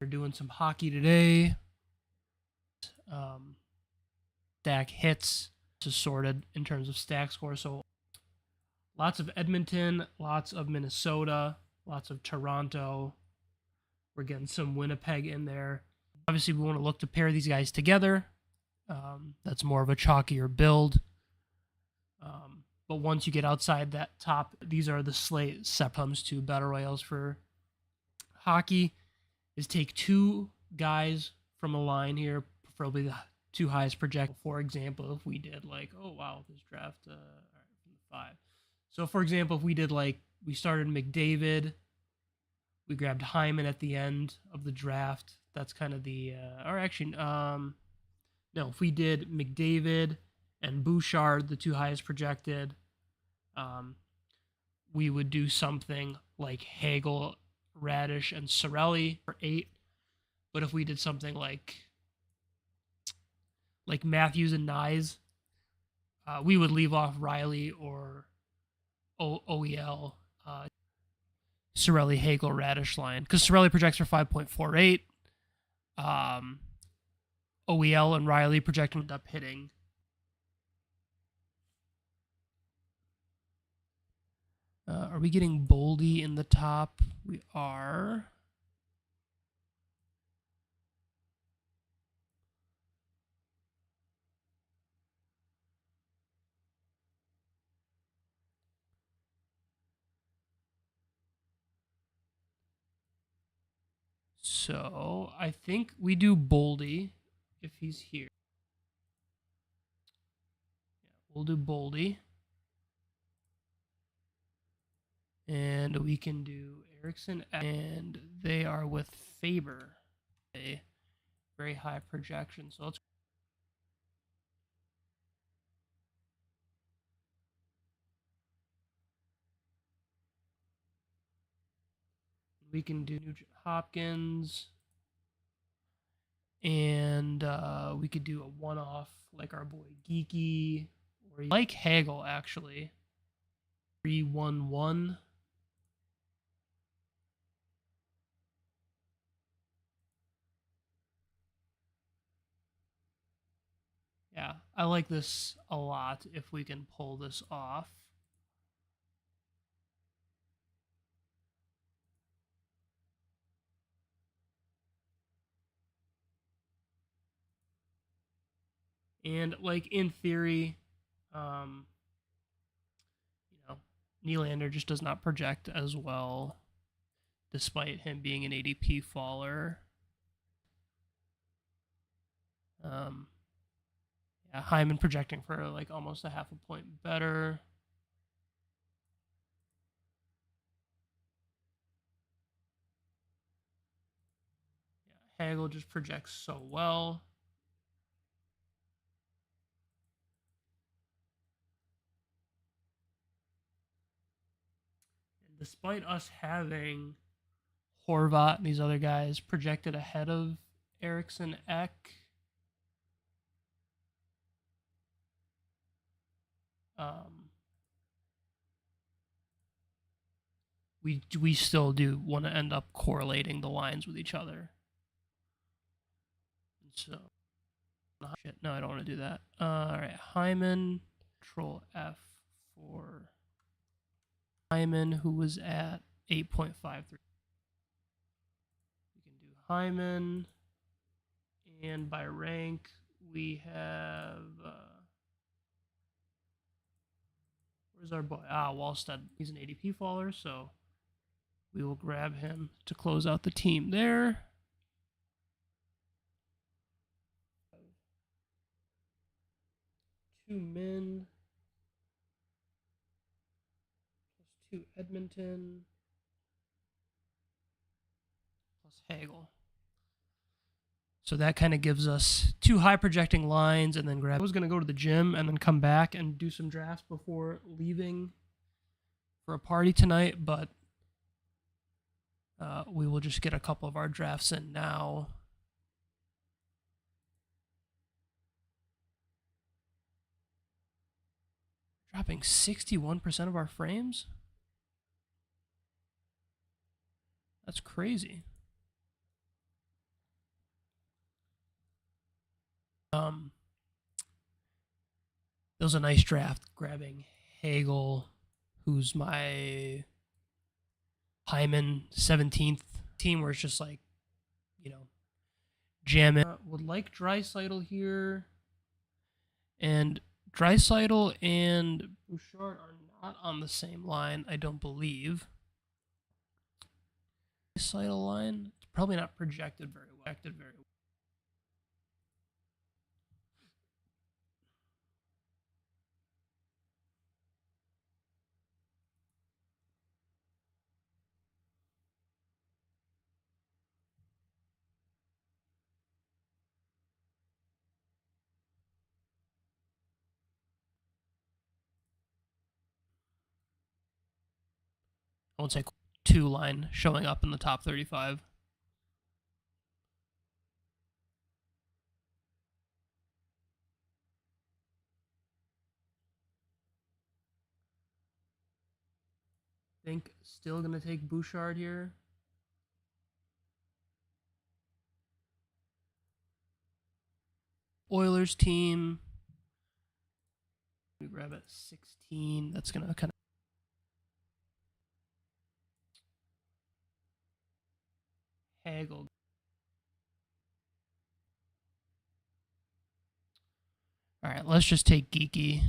We're doing some hockey today. Stack hits is sorted in terms of stack score. So lots of Edmonton, lots of Minnesota, lots of Toronto. We're getting some Winnipeg in there. Obviously, we want to look to pair these guys together. That's more of a chalkier build. But once you get outside that top, these are the slate set comes to battle royales for hockey. Is take two guys from a line here, preferably the two highest projected. For example, if we did like, oh wow, this draft, all right, from the 5. So for example, if we did like, we started McDavid, we grabbed Hyman at the end of the draft. That's kind of the, or actually, no, if we did McDavid and Bouchard, the two highest projected, we would do something like Hagel, Radish, and Sorelli for 8. But if we did something like Matthews and Nyes, we would leave off Riley or OEL, Sorelli, Hagel, Radish line, because Sorelli projects for 5.48. OEL and Riley project end up hitting. Are we getting Boldy in the top? We are. So I think we do Boldy if he's here. Yeah, we'll do Boldy. And we can do Erickson, and they are with Faber. A very high projection. So let's. We can do Hopkins, and we could do a one-off like our boy Geeky, or like Hagel actually. 3-1-1. Yeah, I like this a lot if we can pull this off. And like in theory, Nylander just does not project as well, despite him being an ADP faller. Yeah, Hyman projecting for like almost a half a point better. Yeah, Hagel just projects so well. And despite us having Horvat and these other guys projected ahead of Erickson Ek, we still do want to end up correlating the lines with each other. So, shit, no, I don't want to do that. All right, Hyman, Control F for Hyman, who was at 8.53. We can do Hyman, and by rank, we have. Where's our boy? Wallstead. He's an ADP faller, so we will grab him to close out the team there. Two men. Plus 2 Edmonton. Plus Hagel. So that kind of gives us 2 high projecting lines, and then grab. I was going to go to the gym and then come back and do some drafts before leaving for a party tonight, but we will just get a couple of our drafts in now. Dropping 61% of our frames? That's crazy. It was a nice draft grabbing Hagel, who's my Hyman 17th team, where it's just like, you know, jamming. Would like Dreisaitl here. And Dreisaitl and Bouchard are not on the same line, I don't believe. Dreisaitl line, it's probably not projected very well. I would say 2 line showing up in the top 35. Think still gonna take Bouchard here. Oilers team. We grab at 16. That's gonna kind of haggle. All right, let's just take Geeky.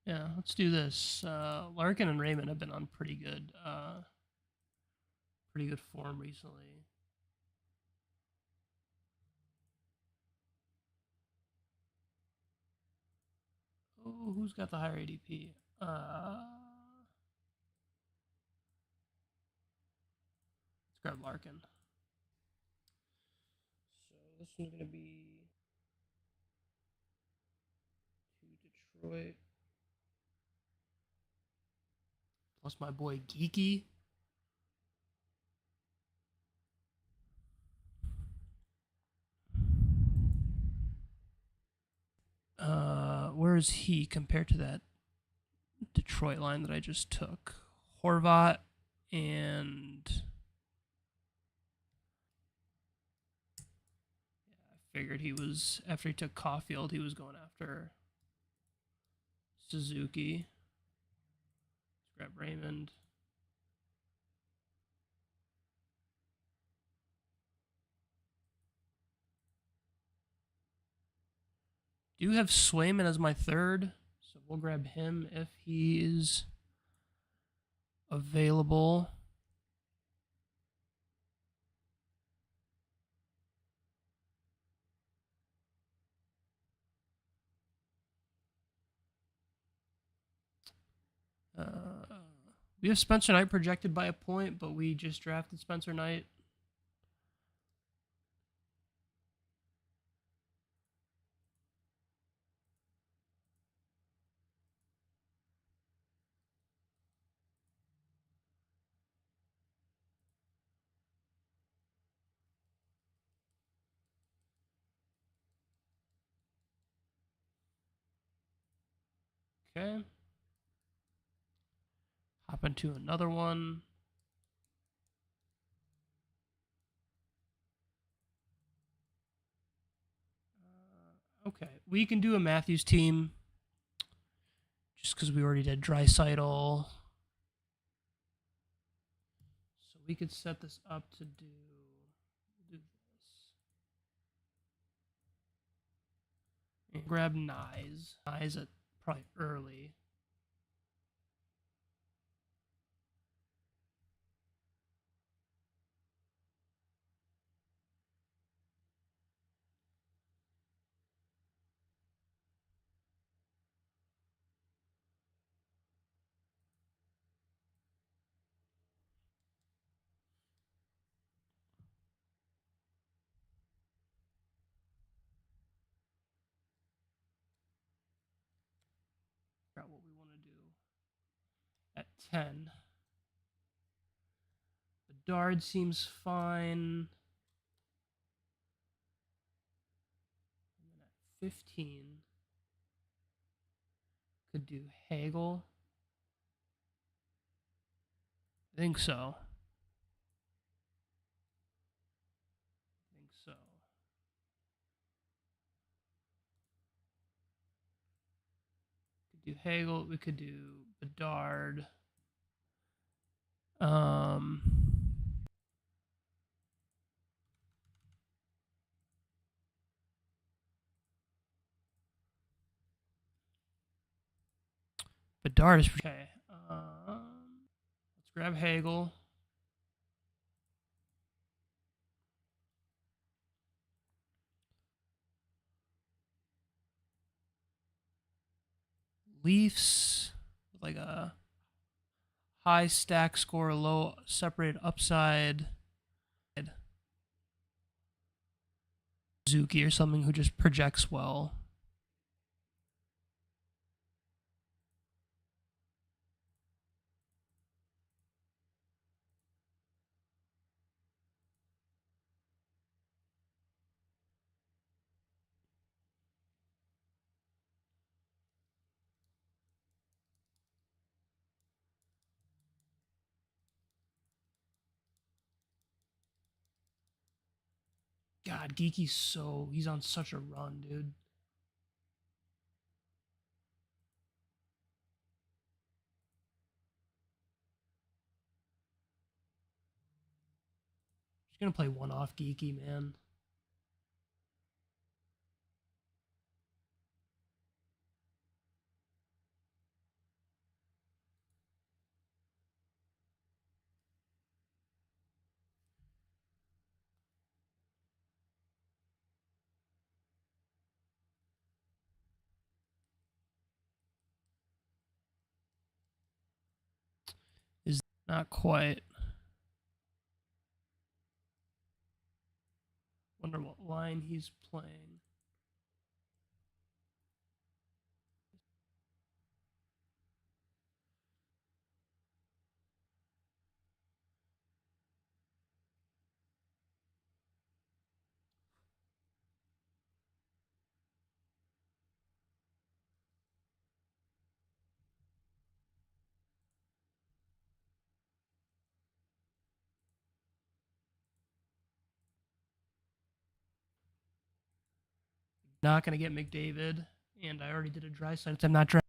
Yeah, let's do this. Larkin and Raymond have been on pretty good form recently. Oh, who's got the higher ADP? Let's grab Larkin. So this one's gonna be to Detroit. Plus my boy Geeky. Where is he compared to that Detroit line that I just took? Horvat and I figured he was, after he took Caulfield, he was going after Suzuki. Let's grab Raymond. Do have Swayman as my third, so we'll grab him if he is available. We have Spencer Knight projected by a point, but we just drafted Spencer Knight. Okay. Hop into another one. Okay, we can do a Matthews team just because we already did Dreisaitl. So we could set this up to do this. And grab Nyes. Nyes at probably early. 10. Bedard seems fine. And then at 15, could do Hagel. I think so. Could do Hagel. We could do Bedard. Bedard is okay. Let's grab Hagel. Leafs, like a high stack score, low separated upside. Suzuki or something who just projects well. God, he's on such a run, dude. Just gonna play one off Geeky, man. Is not quite. Wonder what line he's playing. Not gonna get McDavid, and I already did a dry sentence. I'm not dry.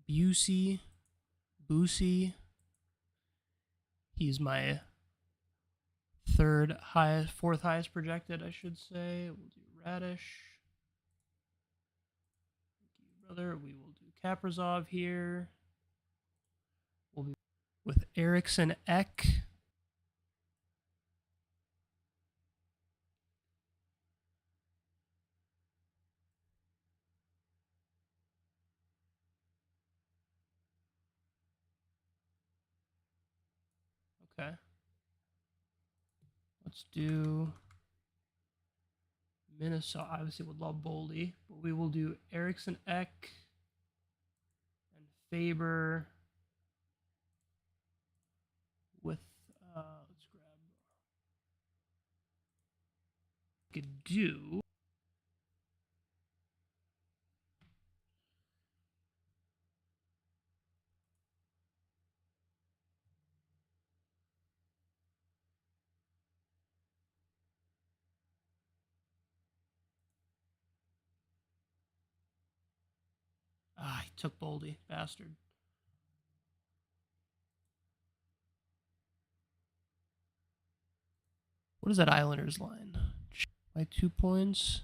Busey. He's my fourth highest projected, I should say. We'll do Radish. Thank you, brother. We will do Kaprizov here. We'll be with Eriksson Ek. Okay. Let's do Minnesota. Obviously, would love Boldy, but we will do Eriksson Ek and Faber with. Let's grab. Could do. He took Boldy, bastard. What is that Islanders line? By 2 points.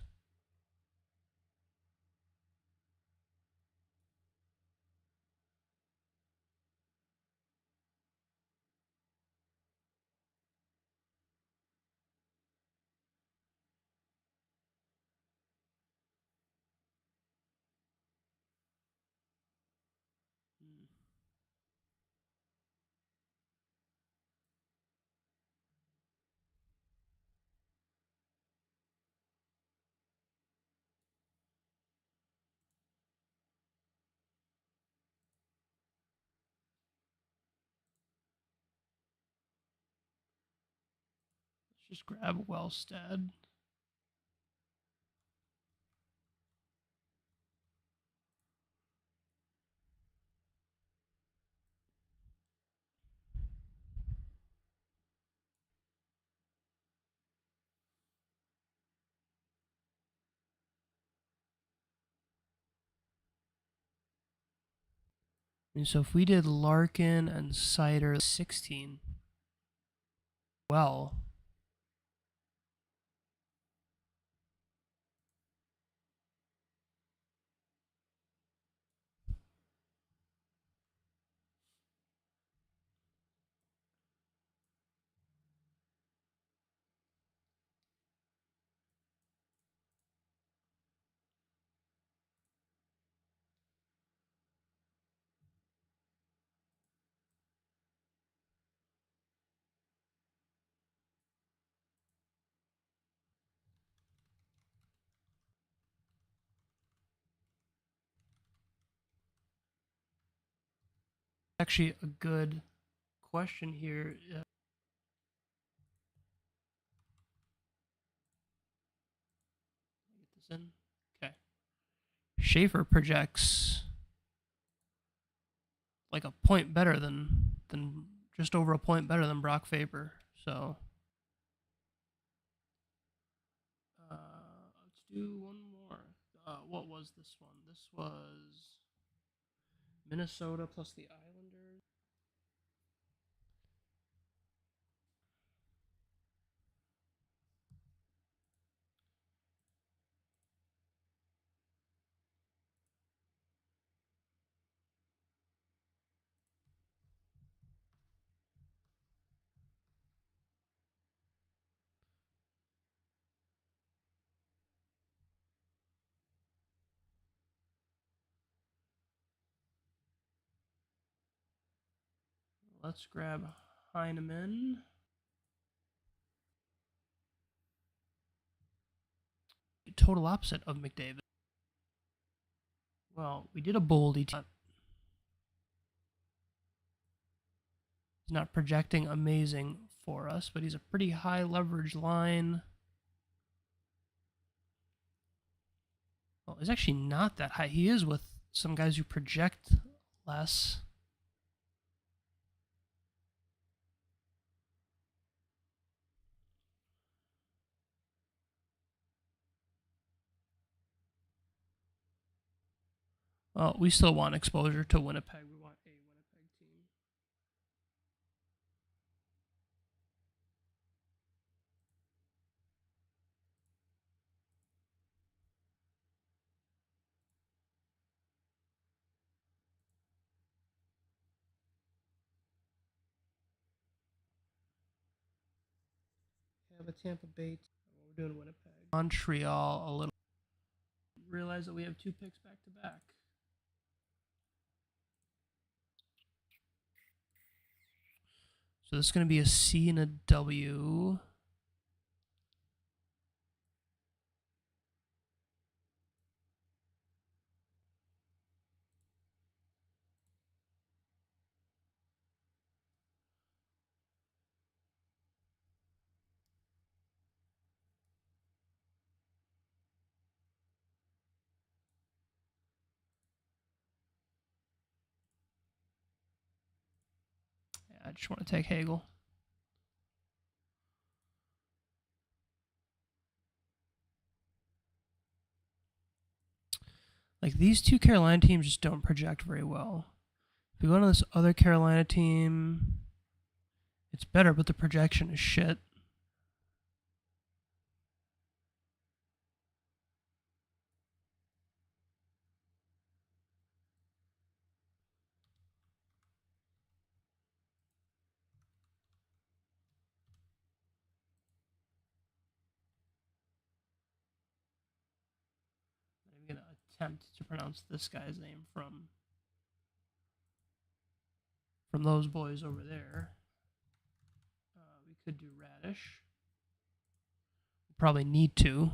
Just grab Wellstead. And so if we did Larkin and Cider 16, well, actually a good question here. Get this in. Okay. Schaefer projects like a point better than just over a point better than Brock Faber. So let's do one more. What was this one? This was Minnesota plus the Islanders. Let's grab Heineman. Total opposite of McDavid. Well, we did a boldy. He's not projecting amazing for us, but he's a pretty high leverage line. Well, he's actually not that high. He is with some guys who project less. Well, we still want exposure to Winnipeg. We want a Winnipeg team. Have a Tampa Bay. We're doing Winnipeg. Montreal a little. Realize that we have 2 picks back to back. So this is going to be a C and a W. Yeah, I just want to take Hagel. Like, these 2 Carolina teams just don't project very well. If we go to this other Carolina team, it's better, but the projection is shit. I'm going to attempt to pronounce this guy's name from those boys over there. We could do Radish. We probably need to.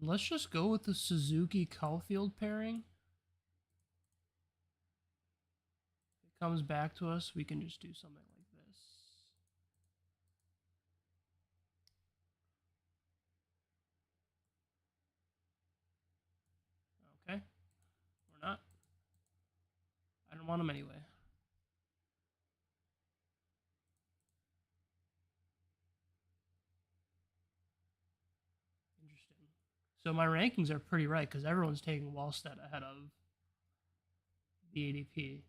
Let's just go with the Suzuki Caulfield pairing. If it comes back to us, we can just do something like this. Okay. We're not. I don't want them anyway. Interesting. So my rankings are pretty right because everyone's taking Wallstedt ahead of the ADP.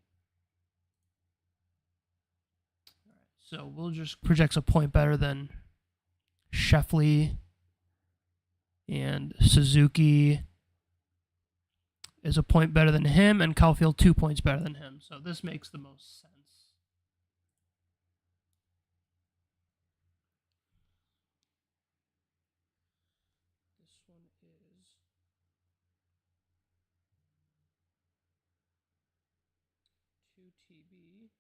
All right, so we'll just project a point better than Sheffley and Suzuki is a point better than him, and Caulfield 2 points better than him. So this makes the most sense. This one is 2TB,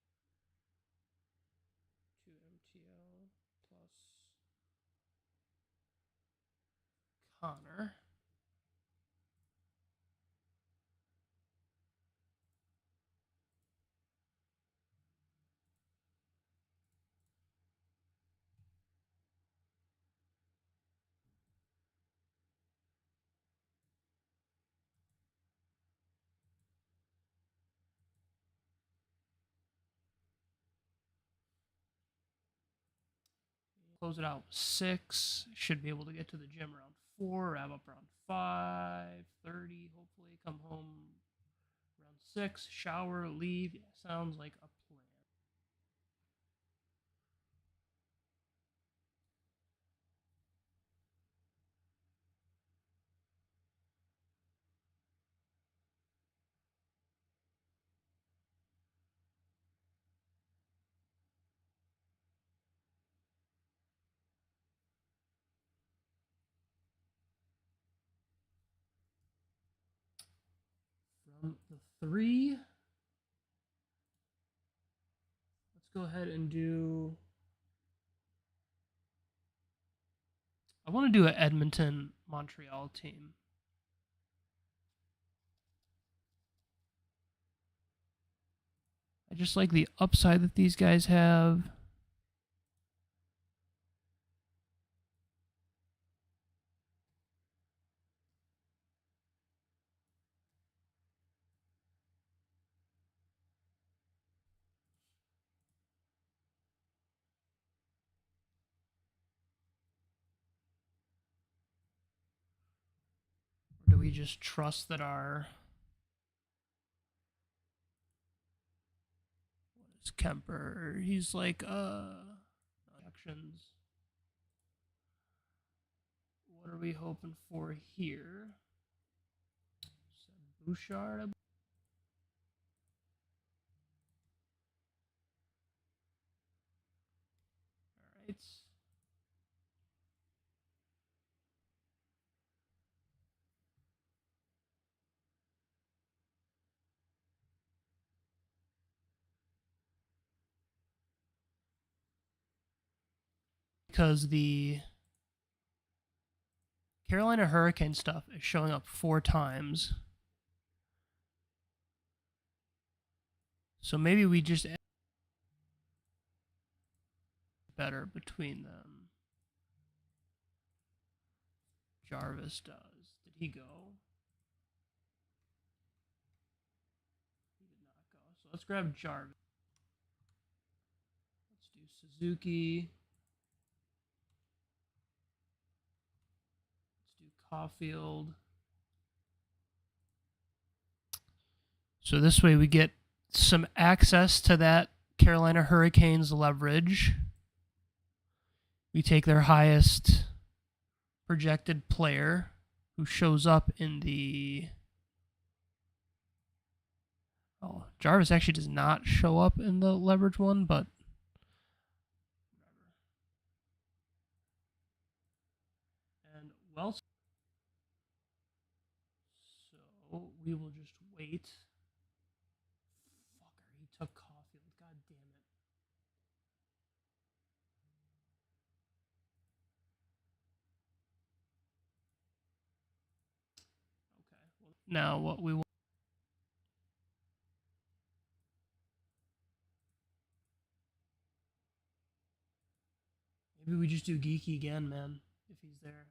2MTL plus Connor. Close it out with 6. Should be able to get to the gym around 4, wrap up around 5:30. Hopefully, come home around 6, shower, leave. Yeah, sounds like a plan. From the 3, let's go ahead and do. I want to do an Edmonton Montreal team. I just like the upside that these guys have. Or do we just trust that our. What is Kemper? He's like, actions. What are we hoping for here? Bouchard. All right. Because the Carolina Hurricane stuff is showing up 4 times. So maybe we just add better between them. Jarvis does. Did he go? He did not go. So let's grab Jarvis. Let's do Suzuki. Let's do Caulfield. So this way we get some access to that Carolina Hurricanes leverage. We take their highest projected player who shows up in the. Oh, Jarvis actually does not show up in the leverage one, but and well, so we will just wait. Fucker, he took Caulfield. God damn it. now what we want. Maybe we just do Geeky again, man, if he's there.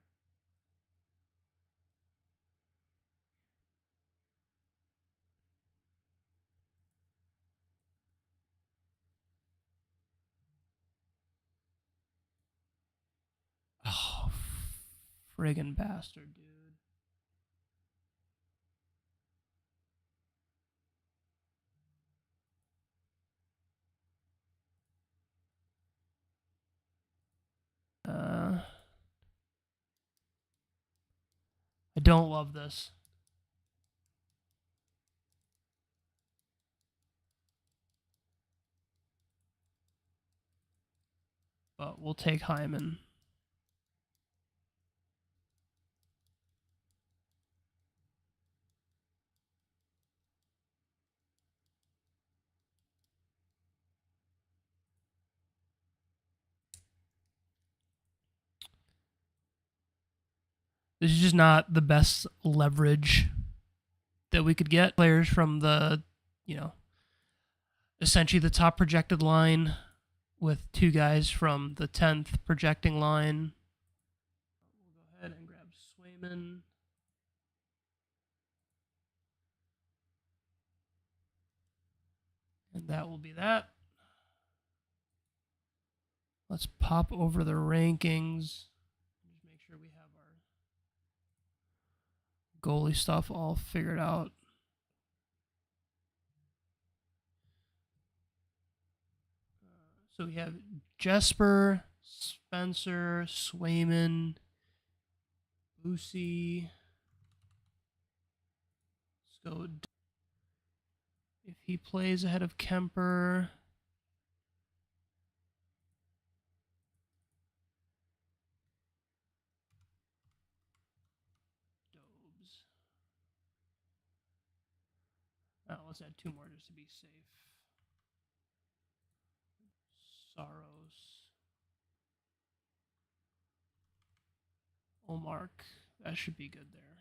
Oh, friggin' bastard, dude. I don't love this. But we'll take Hyman. This is just not the best leverage that we could get. Players from the, essentially the top projected line with 2 guys from the 10th projecting line. We'll go ahead and grab Swayman. And that will be that. Let's pop over the rankings. Just make sure we have our goalie stuff all figured out. So we have Jesper, Spencer, Swayman, Lucy. Let's go. If he plays ahead of Kemper. Dobes. Oh, let's add 2 more just to be safe. Saros. Omark. That should be good there.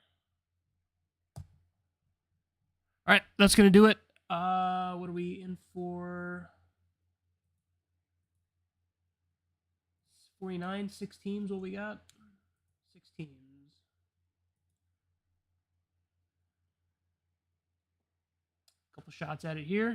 All right, that's going to do it. What are we in for? 49, 6 teams, what we got? 6 teams. Couple shots at it here.